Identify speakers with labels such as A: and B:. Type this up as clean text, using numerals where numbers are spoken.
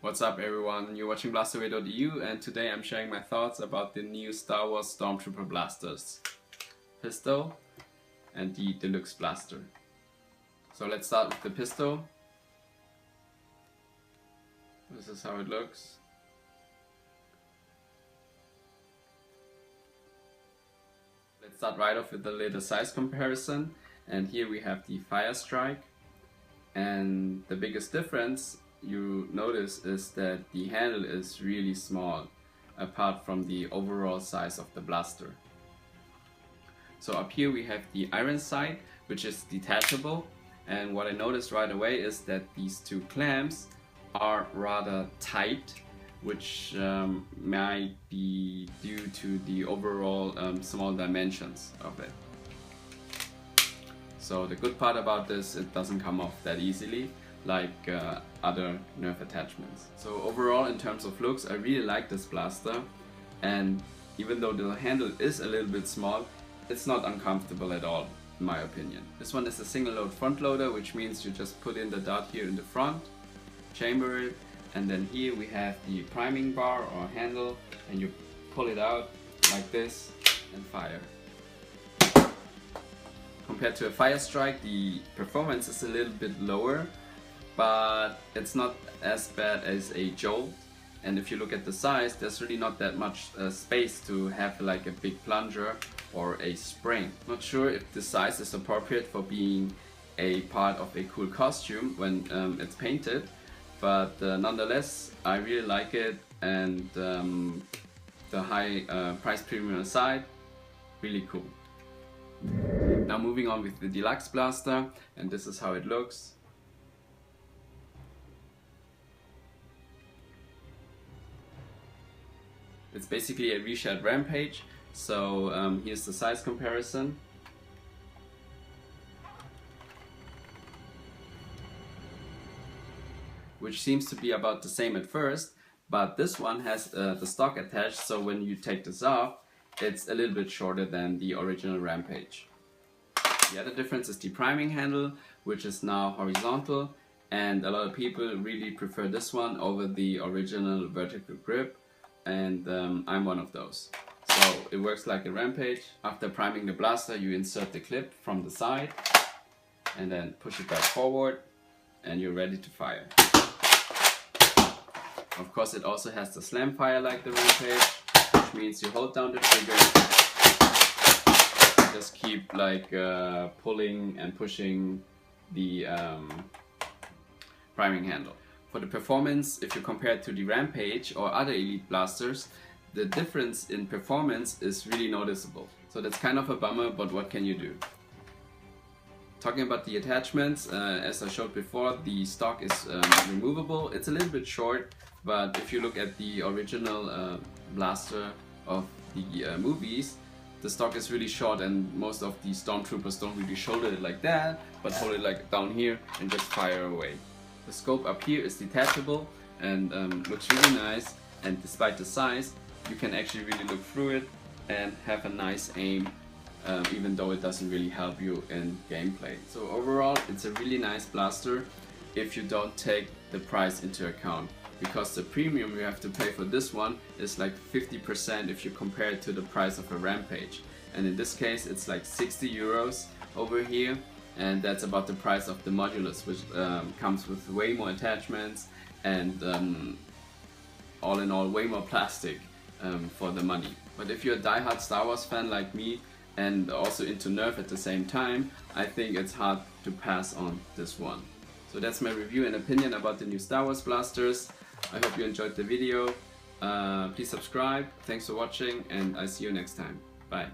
A: What's up everyone, you're watching Blastaway.eu and today I'm sharing my thoughts about the new Star Wars Stormtrooper blasters, pistol and the Deluxe Blaster. So let's start with the pistol. This is how it looks. Let's start right off with the little size comparison, and here we have the Fire Strike, and the biggest difference you notice is that the handle is really small apart from the overall size of the blaster. So up here we have the iron sight, which is detachable, and what I noticed right away is that these two clamps are rather tight, which might be due to the overall small dimensions of it. So the good part about this, it doesn't come off that easily like other Nerf attachments. So overall, in terms of looks, I really like this blaster, and even though the handle is a little bit small, it's not uncomfortable at all in my opinion. This one is a single load front loader, which means you just put in the dot here in the front, chamber it, and then here we have the priming bar or handle, and you pull it out like this and fire. Compared to a Fire Strike, the performance is a little bit lower, but it's not as bad as a Jolt, and if you look at the size, there's really not that much space to have like a big plunger or a spring. Not sure if the size is appropriate for being a part of a cool costume when it's painted, but nonetheless I really like it, and the high price premium aside, really cool. Now moving on with the Deluxe Blaster, and this is how it looks. It's basically a reshared Rampage, so here's the size comparison. Which seems to be about the same at first, but this one has the stock attached, so when you take this off, it's a little bit shorter than the original Rampage. The other difference is the priming handle, which is now horizontal, and a lot of people really prefer this one over the original vertical grip, and I'm one of those. So it works like a Rampage. After priming the blaster, you insert the clip from the side and then push it back forward, and you're ready to fire. Of course, it also has the slam fire like the Rampage, which means you hold down the trigger, just keep like pulling and pushing the priming handle. For the performance, if you compare it to the Rampage or other Elite blasters, the difference in performance is really noticeable. So that's kind of a bummer, but what can you do? Talking about the attachments, as I showed before, the stock is removable. It's a little bit short, but if you look at the original blaster of the movies, the stock is really short, and most of the Stormtroopers don't really shoulder it like that, but hold it like down here and just fire away. The scope up here is detachable and looks really nice, and despite the size, you can actually really look through it and have a nice aim, even though it doesn't really help you in gameplay. So overall, it's a really nice blaster if you don't take the price into account, because the premium you have to pay for this one is like 50% if you compare it to the price of a Rampage, and in this case it's like 60 euros over here, and that's about the price of the modulus, which comes with way more attachments and all in all way more plastic for the money. But if you're a die-hard Star Wars fan like me and also into Nerf at the same time, I think it's hard to pass on this one. So that's my review and opinion about the new Star Wars blasters. I hope you enjoyed the video. Please subscribe, thanks for watching, and I'll see you next time. Bye.